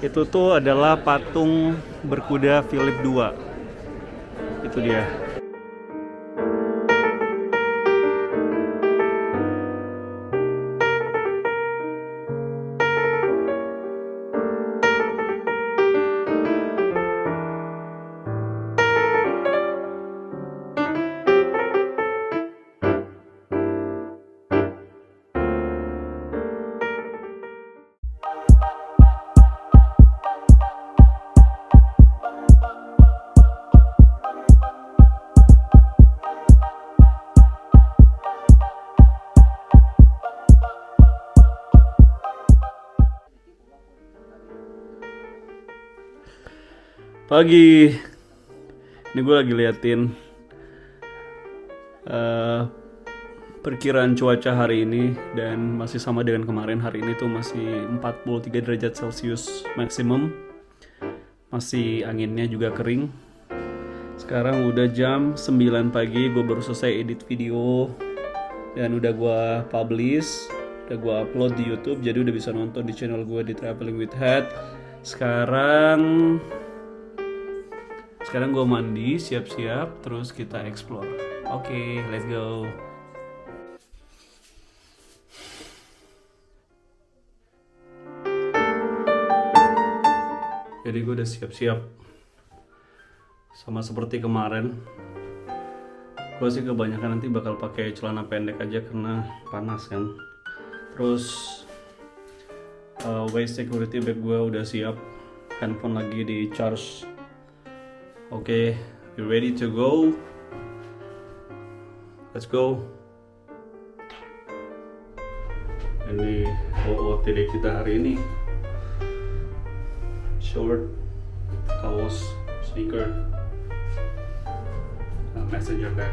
Itu tuh adalah patung berkuda Philip II. Itu dia. Pagi. Ini gue lagi liatin perkiraan cuaca hari ini dan masih sama dengan kemarin. Hari ini tuh masih 43 derajat Celcius maksimum. Masih anginnya juga kering. Sekarang udah jam 9 pagi, gue baru selesai edit video dan udah gue publish, udah gue upload di YouTube, jadi udah bisa nonton di channel gue di Traveling with Head. Sekarang gue mandi, siap-siap, terus kita explore. Oke, let's go. Jadi gue udah siap-siap. Sama seperti kemarin. Gue sih kebanyakan nanti bakal pakai celana pendek aja karena panas kan. Terus waist security bag gue udah siap. Handphone lagi di charge. Oke, you ready to go? Let's go. Ini OOTD kita hari ini. Short, kaos, sneaker, messenger bag.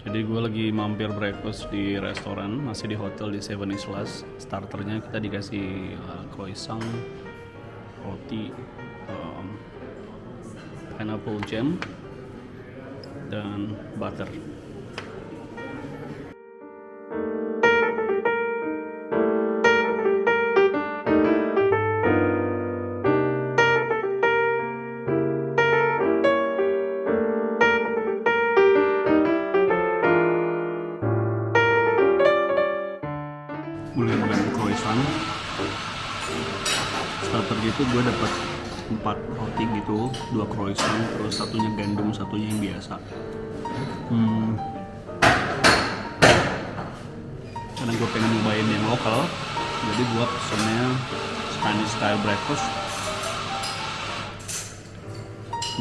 Jadi gue lagi mampir breakfast di restoran, masih di hotel di Seven Islas. Starternya kita dikasih croissant, roti, pineapple jam, dan butter. Mulai dengan croissant starter gitu, gue dapat 4 roti gitu, 2 croissant, terus satunya gandum, satunya yang biasa. Karena gue pengen nyobain yang lokal, jadi gue pesennya Spanish style breakfast.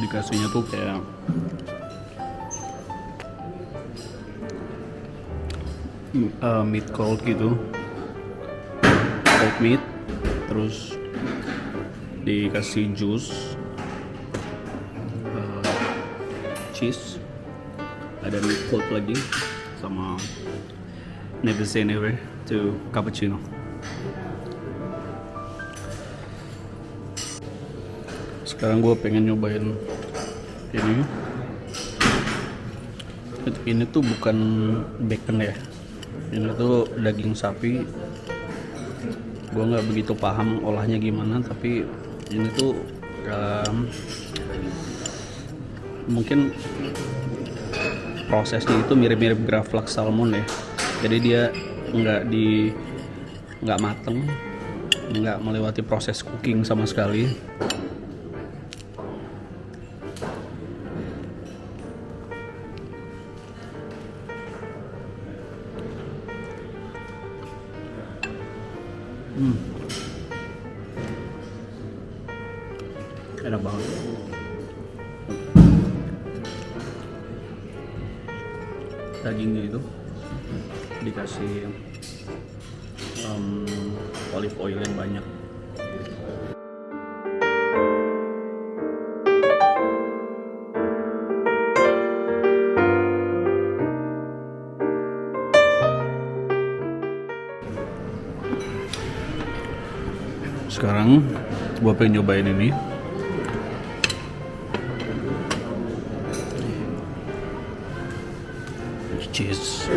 Dikasihnya tuh kayak meat cold gitu, cold meat, terus dikasih jus, cheese, ada meat cold lagi, sama never say never to cappuccino. Sekarang gue pengen nyobain ini. Ini tuh bukan bacon ya, ini tuh daging sapi. Gue nggak begitu paham olahnya gimana, tapi ini tuh mungkin prosesnya itu mirip-mirip gravlax salmon ya. Jadi dia nggak mateng, nggak melewati proses cooking sama sekali. Enak banget. Dagingnya itu dikasih olive oil yang banyak. Sekarang gue pengen nyobain ini. Cheese,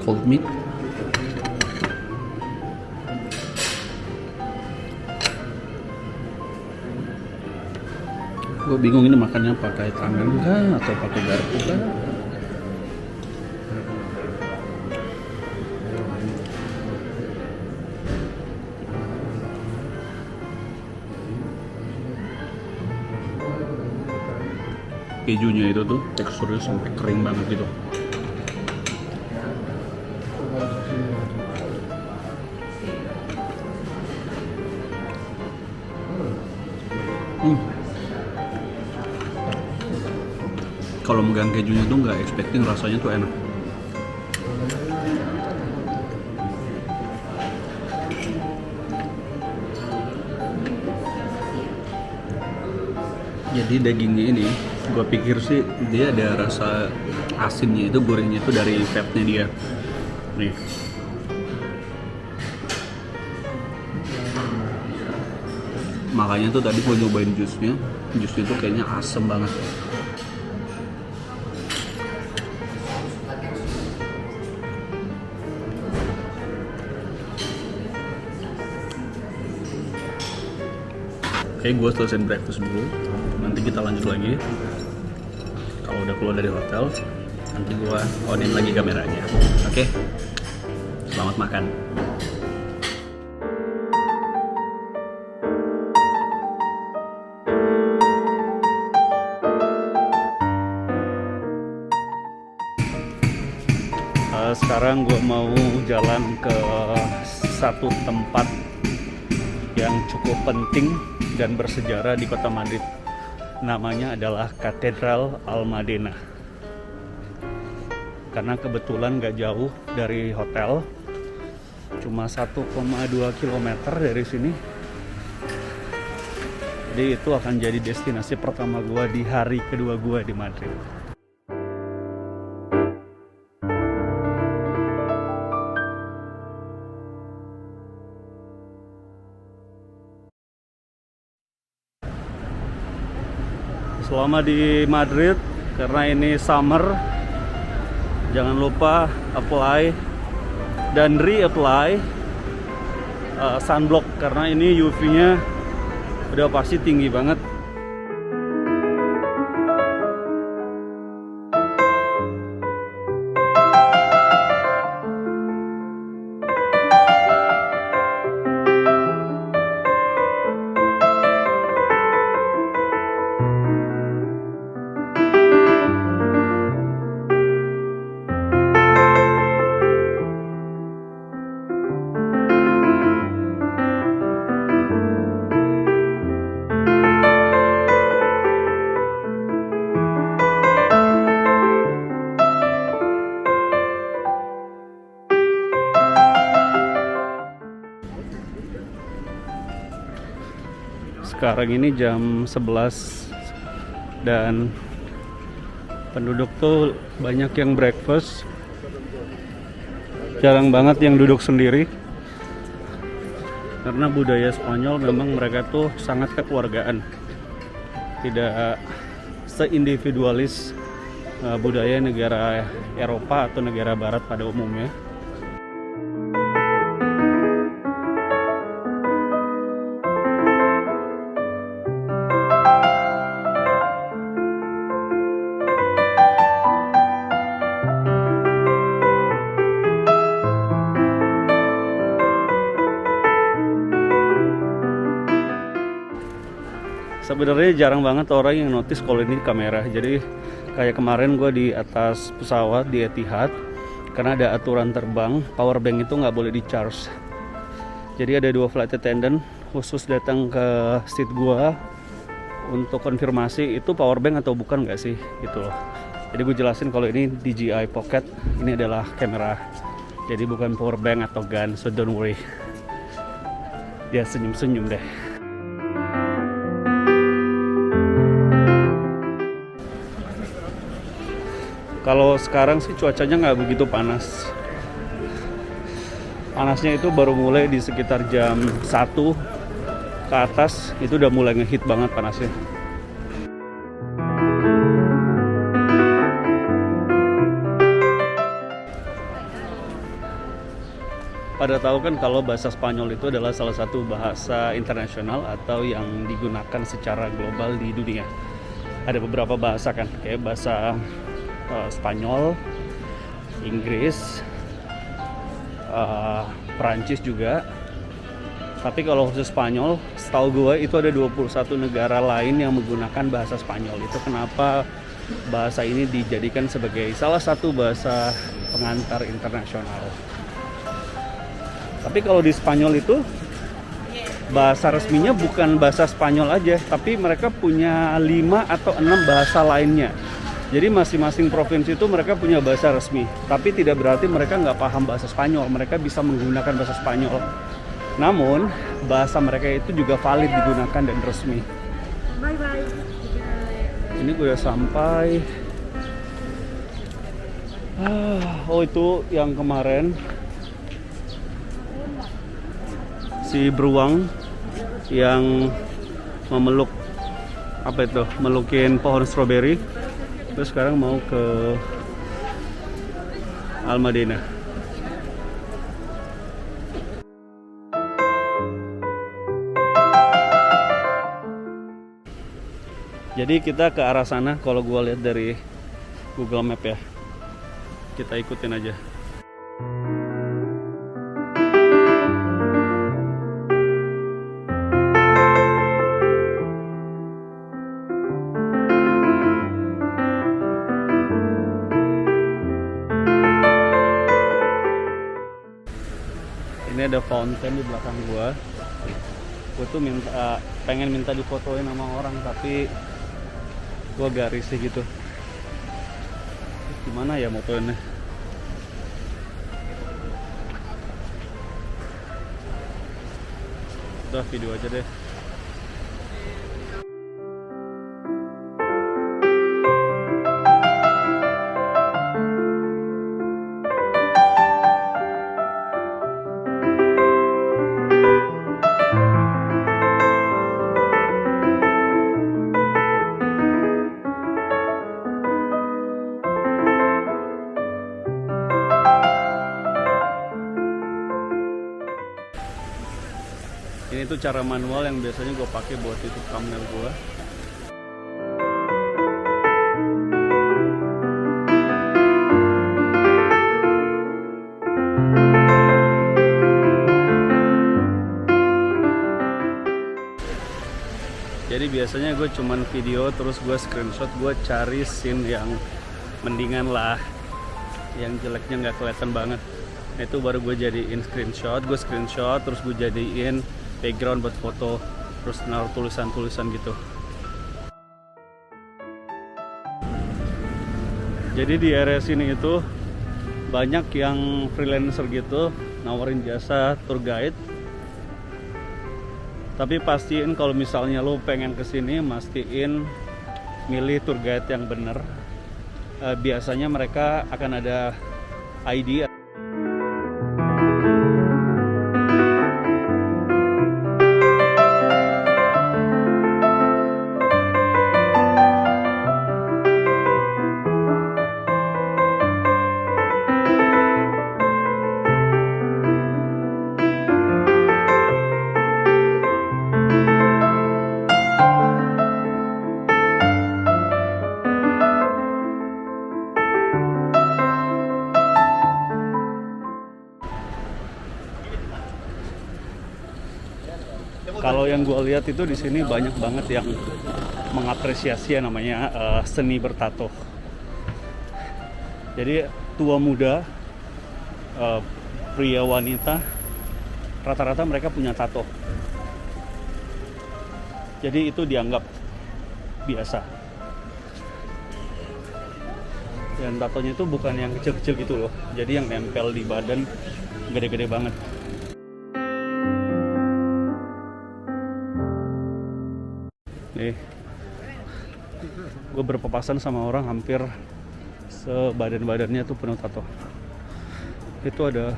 cold meat. Gue bingung ini makannya pakai tangan kah atau pakai garpu kah? Kejunya itu tuh teksturnya sampai kering banget gitu. Kalau megang kejunya tuh nggak expecting rasanya tuh enak. Jadi dagingnya ini, gue pikir sih dia ada rasa asinnya, itu gurihnya itu dari fatnya dia. Nih. Makanya tuh tadi gue nyobain jusnya tuh kayaknya asem banget. Oke, gue selesai breakfast dulu. Nanti kita lanjut lagi. Kalau udah keluar dari hotel, nanti gue onin lagi kameranya. Oke? Selamat makan. Sekarang gue mau jalan ke satu tempat yang cukup penting dan bersejarah di kota Madrid. Namanya adalah Katedral Almadena. Karena kebetulan gak jauh dari hotel, cuma 1,2 km dari sini. Jadi itu akan jadi destinasi pertama gue di hari kedua gue di Madrid. Selama di Madrid, karena ini summer, jangan lupa apply dan reapply sunblock, karena ini UV-nya udah pasti tinggi banget. Sekarang ini jam 11 dan penduduk tuh banyak yang breakfast, jarang banget yang duduk sendiri. Karena budaya Spanyol memang mereka tuh sangat kekeluargaan, tidak seindividualis budaya negara Eropa atau negara Barat pada umumnya. Sebenarnya jarang banget orang yang notice kalau ini kamera. Jadi kayak kemarin gue di atas pesawat di Etihad, karena ada aturan terbang, power bank itu nggak boleh di charge. Jadi ada 2 flight attendant khusus datang ke seat gue untuk konfirmasi itu power bank atau bukan nggak sih, gitu loh. Jadi gue jelasin kalau ini DJI Pocket, ini adalah kamera, jadi bukan power bank atau gun, so don't worry. Dia senyum-senyum deh. Kalau sekarang sih cuacanya nggak begitu panas. Panasnya itu baru mulai di sekitar jam 1 ke atas, itu udah mulai ngehit banget panasnya. Pada tahu kan kalau bahasa Spanyol itu adalah salah satu bahasa internasional atau yang digunakan secara global di dunia. Ada beberapa bahasa kan, kayak bahasa Spanyol, Inggris, Perancis juga. Tapi kalau khusus Spanyol, setahu gue itu ada 21 negara lain yang menggunakan bahasa Spanyol. Itu kenapa bahasa ini dijadikan sebagai salah satu bahasa pengantar internasional. Tapi kalau di Spanyol itu bahasa resminya bukan bahasa Spanyol aja, tapi mereka punya 5 atau 6 bahasa lainnya. Jadi masing-masing provinsi itu mereka punya bahasa resmi, tapi tidak berarti mereka nggak paham bahasa Spanyol. Mereka bisa menggunakan bahasa Spanyol. Namun bahasa mereka itu juga valid digunakan dan resmi. Bye-bye. Ini gue udah sampai. Oh, itu yang kemarin si beruang yang memeluk apa itu, melukin pohon stroberi. Terus sekarang mau ke Almadena. Jadi kita ke arah sana kalau gue lihat dari Google Map ya. Kita ikutin aja. Ini ada fountain di belakang gua. Gua tuh pengen minta difotoin sama orang, tapi gua gak risih gitu. Gimana ya motoinnya? Udah, video aja deh. Ini tuh cara manual yang biasanya gue pakai buat YouTube thumbnail gue. Jadi biasanya gue cuman video terus gue screenshot, gue cari scene yang mendingan lah, yang jeleknya nggak kelihatan banget. Itu baru gue jadiin screenshot, terus gue jadiin background buat foto, terus naruh tulisan-tulisan gitu. Jadi di area sini itu banyak yang freelancer gitu, nawarin jasa tour guide. Tapi pastiin kalau misalnya lo pengen kesini, mastiin milih tour guide yang bener. Biasanya mereka akan ada ID. Kalau yang gue lihat itu di sini banyak banget yang mengapresiasi ya namanya seni bertato. Jadi tua muda, pria wanita, rata-rata mereka punya tato. Jadi itu dianggap biasa. Dan tatonya itu bukan yang kecil-kecil gitu loh. Jadi yang nempel di badan gede-gede banget. Nih, gue berpapasan sama orang hampir sebadan-badannya tuh penuh tato. Itu ada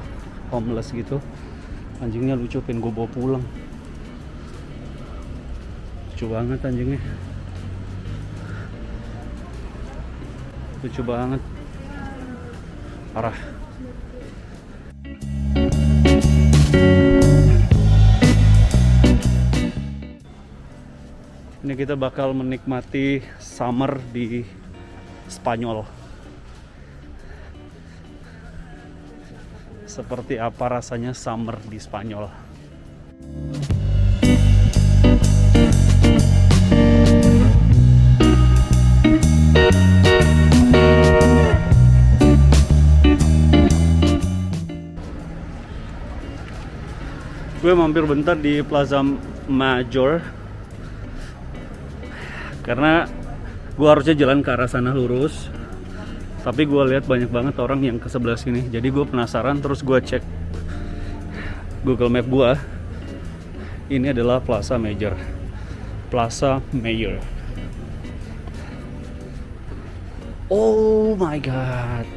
homeless gitu. Anjingnya lucu, pengen gue bawa pulang. Lucu banget anjingnya, lucu banget, parah. Ini kita bakal menikmati summer di Spanyol. Seperti apa rasanya summer di Spanyol? Gue mampir bentar di Plaza Major karena gue harusnya jalan ke arah sana lurus, tapi gue lihat banyak banget orang yang ke sebelah sini. Jadi gue penasaran, terus gue cek Google Map gue. Ini adalah Plaza Major, Plaza Mayor. Oh my god,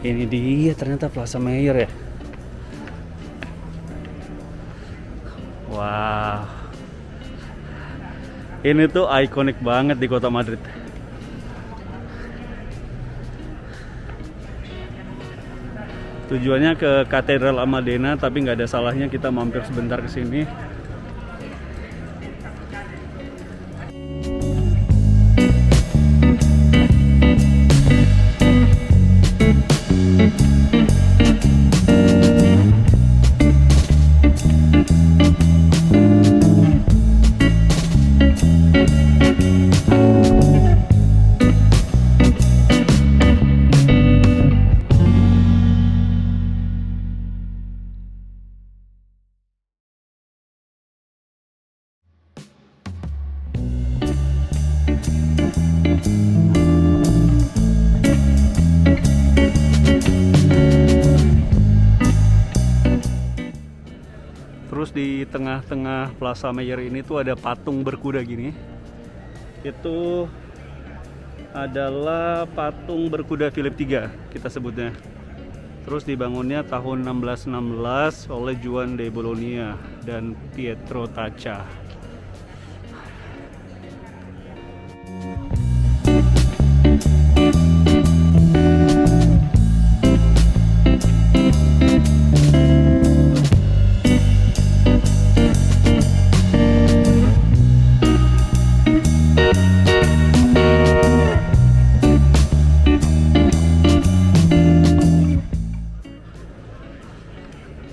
ini dia ternyata Plaza Mayor ya. Wow, ini tuh ikonik banget di kota Madrid. Tujuannya ke Katedral Almudena, tapi nggak ada salahnya kita mampir sebentar ke sini. Terus di tengah-tengah Plaza Mayor ini tuh ada patung berkuda gini. Itu adalah patung berkuda Philip III kita sebutnya. Terus dibangunnya tahun 1616 oleh Juan de Bologna dan Pietro Tacca.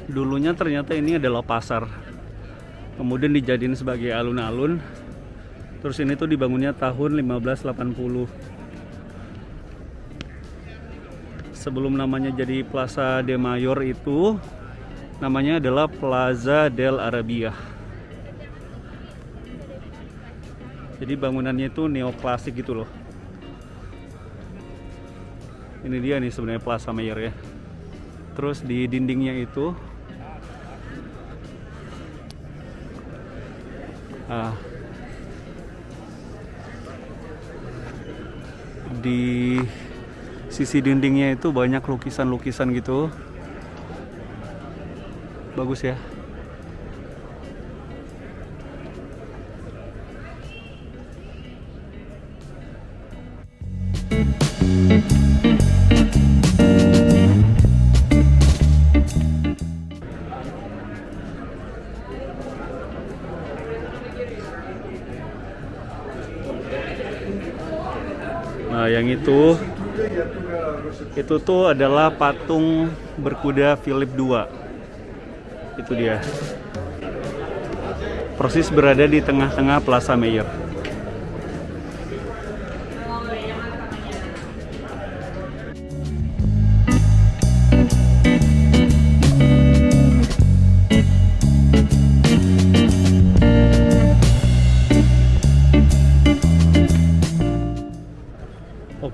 Dulunya ternyata ini adalah pasar, kemudian dijadiin sebagai alun-alun. Terus ini tuh dibangunnya tahun 1580. Sebelum namanya jadi Plaza de Mayor itu namanya adalah Plaza del Arabia. Jadi bangunannya itu neoklasik gitu loh. Ini dia nih sebenarnya Plaza Mayor ya. Terus di dindingnya itu di sisi dindingnya itu banyak lukisan-lukisan gitu. Bagus ya. Nah, yang itu tuh adalah patung berkuda Philip II. Itu dia. Persis berada di tengah-tengah Plaza Mayor.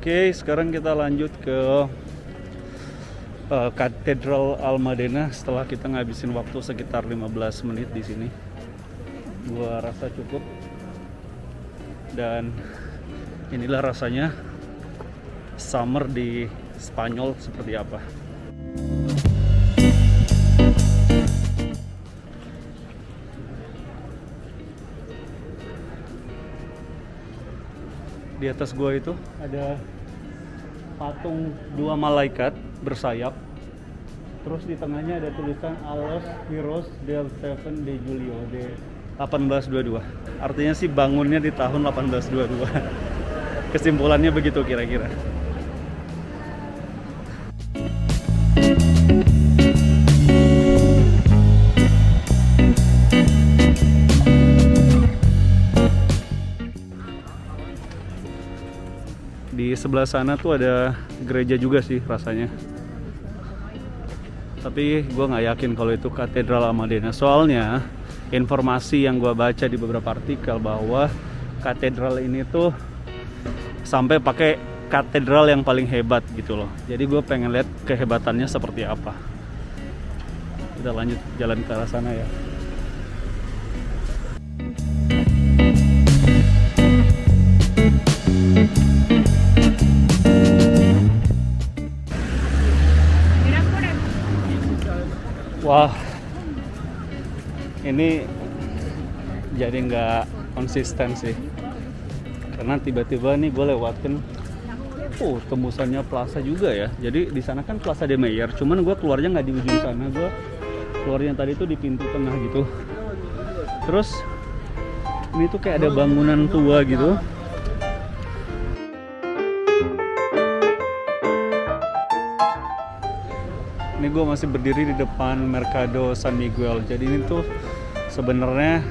Oke, sekarang kita lanjut ke Katedral Almudena setelah kita ngabisin waktu sekitar 15 menit di sini. Gua rasa cukup. Dan inilah rasanya summer di Spanyol seperti apa. Di atas gua itu ada patung dua malaikat bersayap. Terus di tengahnya ada tulisan A los Heroes del Stephen de Julio de 1822. Artinya sih bangunnya di tahun 1822. Kesimpulannya begitu kira-kira. Di sebelah sana tuh ada gereja juga sih rasanya. Tapi gue nggak yakin kalau itu Katedral Almadena. Soalnya informasi yang gue baca di beberapa artikel bahwa katedral ini tuh sampai pakai katedral yang paling hebat gitu loh. Jadi gue pengen lihat kehebatannya seperti apa. Kita lanjut jalan ke arah sana ya. Wah, ini jadi nggak konsisten sih, karena tiba-tiba nih gue lewatin, tembusannya Plaza juga ya. Jadi di sana kan Plaza de Mayor, cuman gue keluarnya nggak di ujung sana, gue keluarnya tadi tuh di pintu tengah gitu. Terus ini tuh kayak ada bangunan tua gitu. Ini gue masih berdiri di depan Mercado San Miguel. Jadi ini tuh sebenarnya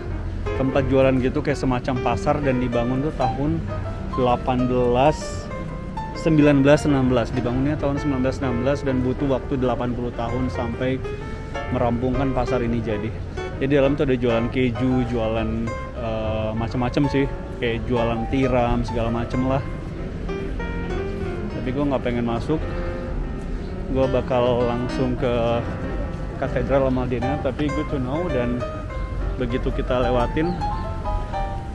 tempat jualan gitu kayak semacam pasar, dan dibangun tuh tahun 1916. Dibangunnya tahun 1916 dan butuh waktu 80 tahun sampai merampungkan pasar ini jadi. Jadi dalam tuh ada jualan keju, jualan macam-macam sih, kayak jualan tiram segala macem lah. Tapi gue nggak pengen masuk. Gue bakal langsung ke Katedral Almadena, tapi good to know, dan begitu kita lewatin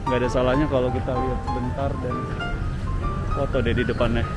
nggak ada salahnya kalau kita lihat sebentar dan foto deh di depannya.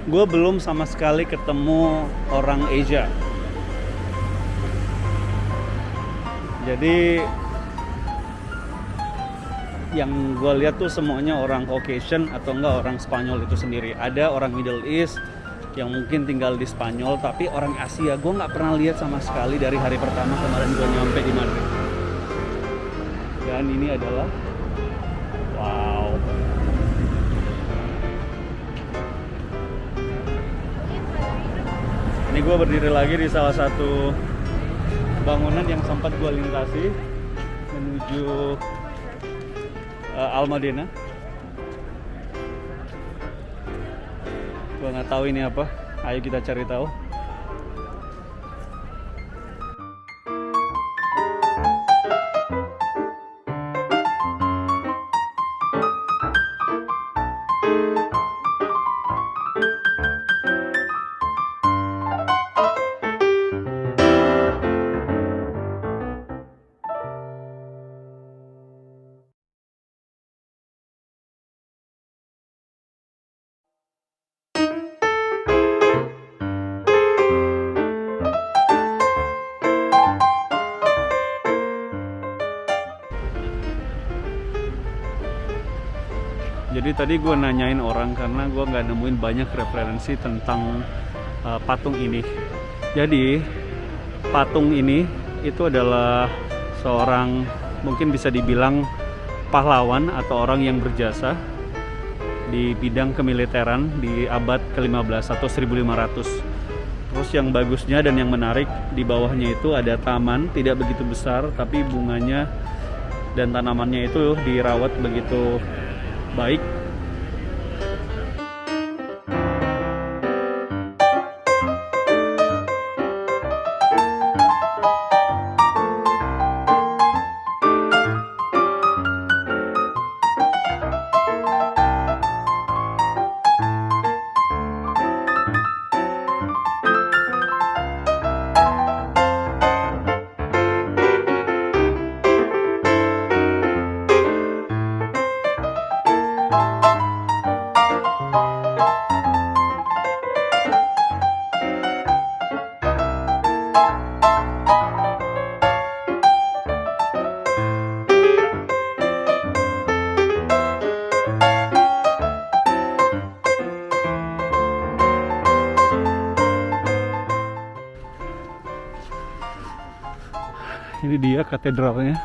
Gue belum sama sekali ketemu orang Asia. Jadi yang gue lihat tuh semuanya orang Caucasian atau enggak orang Spanyol itu sendiri. Ada orang Middle East yang mungkin tinggal di Spanyol, tapi orang Asia gue nggak pernah lihat sama sekali dari hari pertama kemarin gue nyampe di Madrid. Dan ini adalah wow. Ini gue berdiri lagi di salah satu bangunan yang sempat gue lintasi menuju Almadena. Gue nggak tahu ini apa. Ayo kita cari tahu. Jadi tadi gue nanyain orang karena gue nggak nemuin banyak referensi tentang patung ini. Jadi patung ini itu adalah seorang, mungkin bisa dibilang pahlawan atau orang yang berjasa di bidang kemiliteran di abad ke-15 atau 1500. Terus yang bagusnya dan yang menarik, di bawahnya itu ada taman, tidak begitu besar, tapi bunganya dan tanamannya itu dirawat begitu baik. Ini dia katedralnya.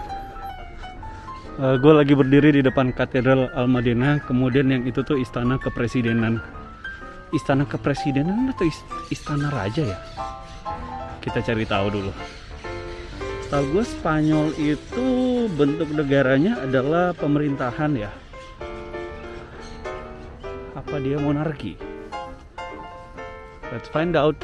Gue lagi berdiri di depan Katedral Al-Madinah. Kemudian yang itu tuh istana kepresidenan. Istana kepresidenan atau istana raja ya? Kita cari tahu dulu. Setahu gue Spanyol itu bentuk negaranya adalah pemerintahan ya. Apa dia monarki? Let's find out.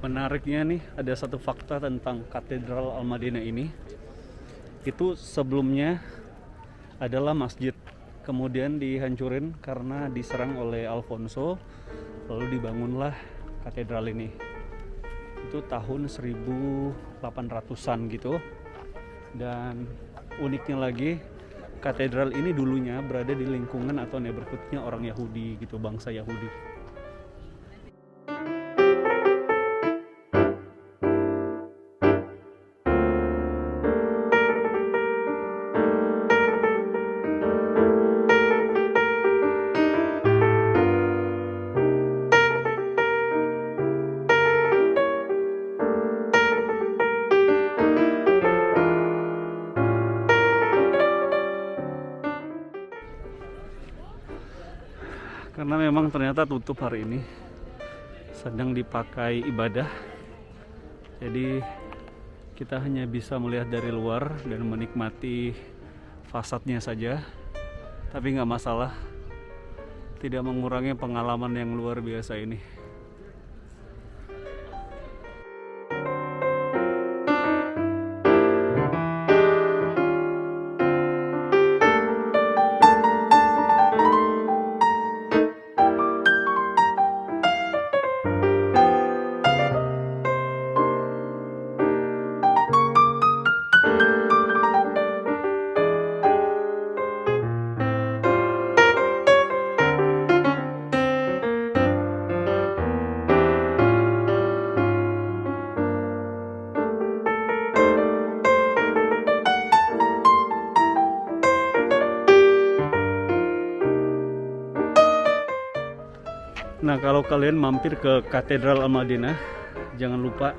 Menariknya nih, ada satu fakta tentang Katedral Al-Madinah ini. Itu sebelumnya adalah masjid, kemudian dihancurin karena diserang oleh Alfonso, lalu dibangunlah katedral ini. Itu tahun 1800-an gitu. Dan uniknya lagi, katedral ini dulunya berada di lingkungan atau neighborhoodnya orang Yahudi gitu, bangsa Yahudi. Karena memang ternyata tutup hari ini, sedang dipakai ibadah, jadi kita hanya bisa melihat dari luar dan menikmati fasadnya saja. Tapi nggak masalah, tidak mengurangi pengalaman yang luar biasa ini. Nah, kalau kalian mampir ke Katedral Al-Madinah, jangan lupa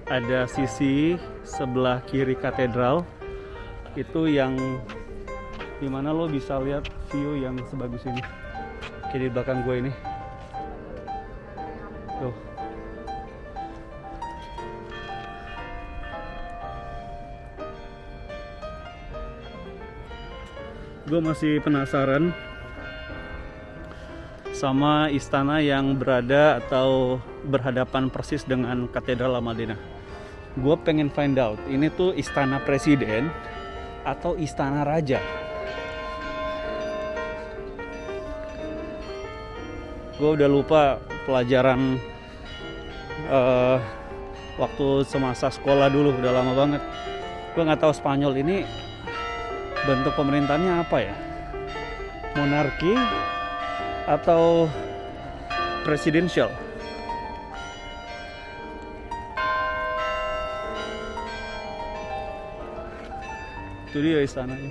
ada sisi sebelah kiri katedral itu yang dimana lo bisa lihat view yang sebagus ini. Kayak di belakang gue ini. Tuh. Gue masih penasaran sama istana yang berada atau berhadapan persis dengan Katedral Al-Madinah. Gue pengen find out, ini tuh istana presiden atau istana raja. Gue udah lupa pelajaran waktu semasa sekolah dulu, udah lama banget. Gue nggak tahu Spanyol ini bentuk pemerintahnya apa ya, monarki atau presidential. Itu dia istananya.